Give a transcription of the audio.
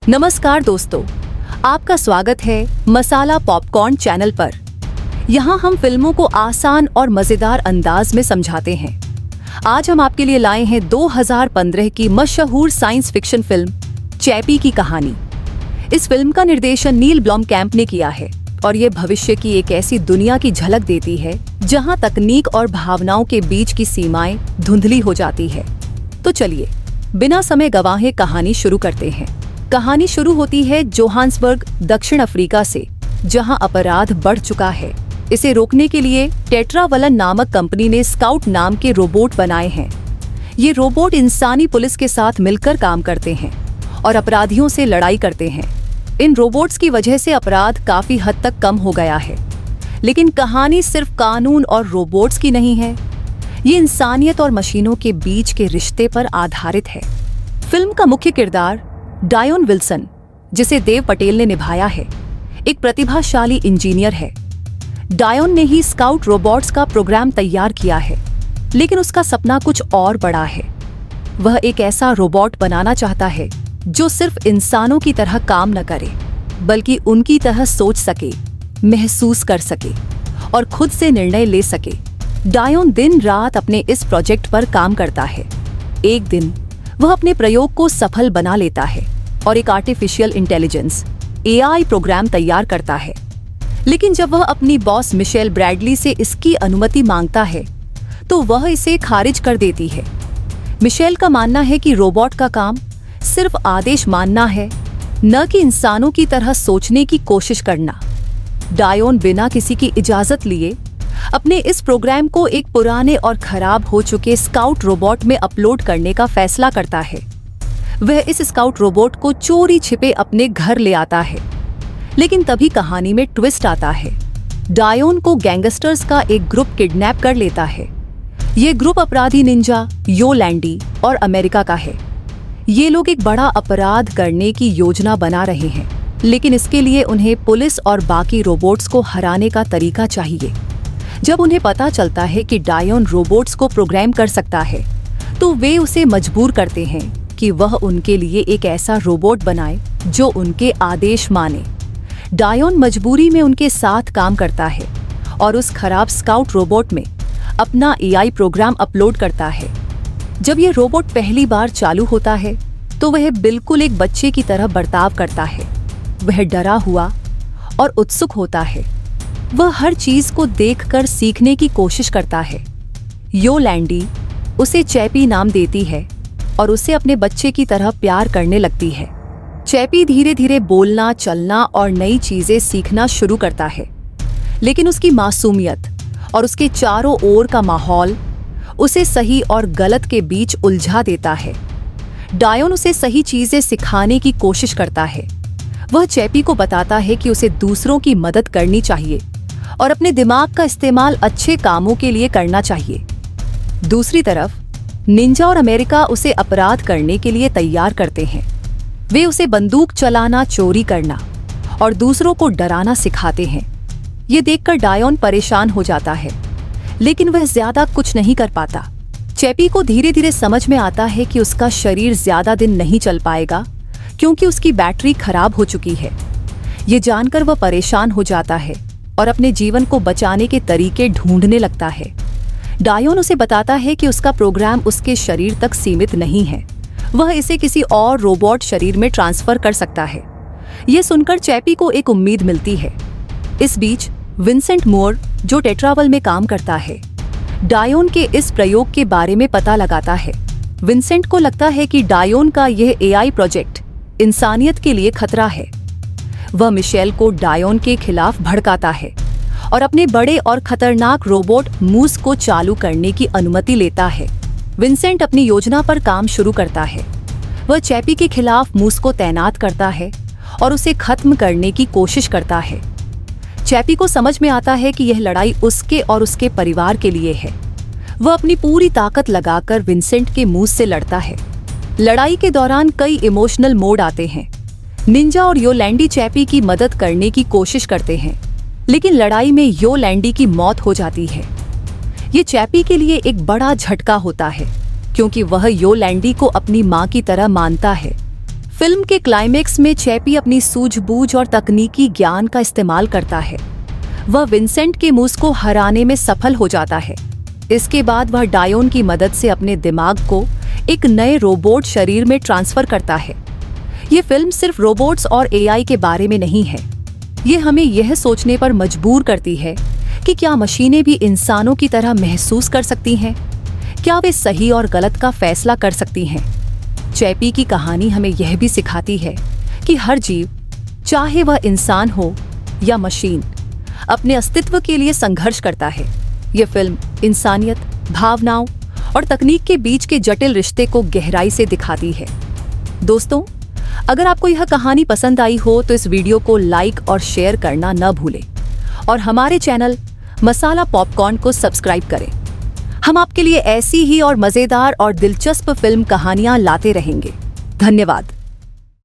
नमस्कार दोस्तों, आपका स्वागत है मसाला पॉपकॉर्न चैनल पर। यहाँ हम फिल्मों को आसान और मजेदार अंदाज में समझाते हैं। आज हम आपके लिए लाए हैं 2015 की मशहूर साइंस फिक्शन फिल्म चैपी की कहानी। इस फिल्म का निर्देशन नील ब्लॉमकैम्प ने किया है और ये भविष्य की एक ऐसी दुनिया की झलक देती है जहाँ तकनीक और भावनाओं के बीच की सीमाएं धुंधली हो जाती है। तो चलिए बिना समय गवाए कहानी शुरू करते हैं। कहानी शुरू होती है जोहान्सबर्ग, दक्षिण अफ्रीका से, जहां अपराध बढ़ चुका है। इसे रोकने के लिए टेट्रावलन नामक कंपनी ने स्काउट नाम के रोबोट बनाए हैं। ये रोबोट इंसानी पुलिस के साथ मिलकर काम करते हैं और अपराधियों से लड़ाई करते हैं। इन रोबोट्स की वजह से अपराध काफी हद तक कम हो गया है। लेकिन कहानी सिर्फ कानून और रोबोट्स की नहीं है, ये इंसानियत और मशीनों के बीच के रिश्ते पर आधारित है। फिल्म का मुख्य किरदार डायोन विल्सन, जिसे देव पटेल ने निभाया है, एक प्रतिभाशाली इंजीनियर है। डायोन ने ही स्काउट रोबोट्स का प्रोग्राम तैयार किया है, लेकिन उसका सपना कुछ और बड़ा है। वह एक ऐसा रोबोट बनाना चाहता है जो सिर्फ इंसानों की तरह काम न करे, बल्कि उनकी तरह सोच सके, महसूस कर सके और खुद से निर्णय ले सके। डायोन दिन रात अपने इस प्रोजेक्ट पर काम करता है। एक दिन वह अपने प्रयोग को सफल बना लेता है और एक आर्टिफिशियल इंटेलिजेंस (AI) प्रोग्राम तैयार करता है। लेकिन जब वह अपनी बॉस मिशेल ब्रैडली से इसकी अनुमति मांगता है, तो वह इसे खारिज कर देती है। मिशेल का मानना है कि रोबोट का काम सिर्फ आदेश मानना है, न कि इंसानों की तरह सोचने की कोशिश करना। डायोन बिना किसी की इजाजत लिए अपने इस प्रोग्राम को एक पुराने और खराब हो चुके स्काउट रोबोट में अपलोड करने का फैसला करता है। वह इस स्काउट रोबोट को चोरी छिपे अपने घर ले आता है। लेकिन तभी कहानी में ट्विस्ट आता है। डायोन को गैंगस्टर्स का एक ग्रुप किडनैप कर लेता है। ये ग्रुप अपराधी निंजा, योलैंडी और अमेरिका का है। ये लोग एक बड़ा अपराध करने की योजना बना रहे हैं, लेकिन इसके लिए उन्हें पुलिस और बाकी रोबोट्स को हराने का तरीका चाहिए। जब उन्हें पता चलता है कि डायोन रोबोट्स को प्रोग्राम कर सकता है, तो वे उसे मजबूर करते हैं कि वह उनके लिए एक ऐसा रोबोट बनाए जो उनके आदेश माने। डायोन मजबूरी में उनके साथ काम करता है और उस खराब स्काउट रोबोट में अपना AI प्रोग्राम अपलोड करता है। जब यह रोबोट पहली बार चालू होता है, तो वह बिल्कुल एक बच्चे की तरह बर्ताव करता है। वह डरा हुआ और उत्सुक होता है। वह हर चीज को देखकर सीखने की कोशिश करता है। योलैंडी उसे चैपी नाम देती है और उसे अपने बच्चे की तरह प्यार करने लगती है। चैपी धीरे धीरे बोलना, चलना और नई चीजें सीखना शुरू करता है, लेकिन उसकी मासूमियत और उसके चारों ओर का माहौल उसे सही और गलत के बीच उलझा देता है। डायोन उसे सही चीजें सिखाने की कोशिश करता है। वह चैपी को बताता है कि उसे दूसरों की मदद करनी चाहिए और अपने दिमाग का इस्तेमाल अच्छे कामों के लिए करना चाहिए। दूसरी तरफ निंजा और अमेरिका उसे अपराध करने के लिए तैयार करते हैं। वे उसे बंदूक चलाना, चोरी करना और दूसरों को डराना सिखाते हैं। ये देखकर डायोन परेशान हो जाता है, लेकिन वह ज्यादा कुछ नहीं कर पाता। चैपी को धीरे धीरे समझ में आता है कि उसका शरीर ज्यादा दिन नहीं चल पाएगा, क्योंकि उसकी बैटरी खराब हो चुकी है। ये जानकर वह परेशान हो जाता है और अपने जीवन को बचाने के तरीके ढूंढने लगता है। डायोन उसे बताता है कि उसका प्रोग्राम उसके शरीर तक सीमित नहीं है, वह इसे किसी और रोबोट शरीर में ट्रांसफर कर सकता है। यह सुनकर चैपी को एक उम्मीद मिलती है। इस बीच विंसेंट मोर, जो टेट्रावल में काम करता है, डायोन के इस प्रयोग के बारे में पता लगाता है। विंसेंट को लगता है कि डायोन का यह AI प्रोजेक्ट इंसानियत के लिए खतरा है। वह मिशेल को डायोन के खिलाफ भड़काता है और अपने बड़े और खतरनाक रोबोट मूस को चालू करने की अनुमति लेता है। विंसेंट अपनी योजना पर काम शुरू करता है। वह चैपी के खिलाफ मूस को तैनात करता है और उसे खत्म करने की कोशिश करता है। चैपी को समझ में आता है कि यह लड़ाई उसके और उसके परिवार के लिए है। वह अपनी पूरी ताकत लगाकर विंसेंट के मूस से लड़ता है। लड़ाई के दौरान कई इमोशनल मोड आते हैं। निंजा और योलैंडी चैपी की मदद करने की कोशिश करते हैं, लेकिन लड़ाई में योलैंडी की मौत हो जाती है। ये चैपी के लिए एक बड़ा झटका होता है, क्योंकि वह योलैंडी को अपनी मां की तरह मानता है। फिल्म के क्लाइमेक्स में चैपी अपनी सूझबूझ और तकनीकी ज्ञान का इस्तेमाल करता है। वह विंसेंट के मूस को हराने में सफल हो जाता है। इसके बाद वह डायोन की मदद से अपने दिमाग को एक नए रोबोट शरीर में ट्रांसफर करता है। ये फिल्म सिर्फ रोबोट्स और एआई के बारे में नहीं है। ये हमें यह सोचने पर मजबूर करती है कि क्या मशीनें भी इंसानों की तरह महसूस कर सकती हैं? क्या वे सही और गलत का फैसला कर सकती हैं? चैपी की कहानी हमें यह भी सिखाती है कि हर जीव, चाहे वह इंसान हो या मशीन, अपने अस्तित्व के लिए संघर्ष करता है। यह फिल्म इंसानियत, भावनाओं और तकनीक के बीच के जटिल रिश्ते को गहराई से दिखाती है। दोस्तों, अगर आपको यह कहानी पसंद आई हो तो इस वीडियो को लाइक और शेयर करना न भूलें और हमारे चैनल मसाला पॉपकॉर्न को सब्सक्राइब करें। हम आपके लिए ऐसी ही और मजेदार और दिलचस्प फिल्म कहानियां लाते रहेंगे। धन्यवाद।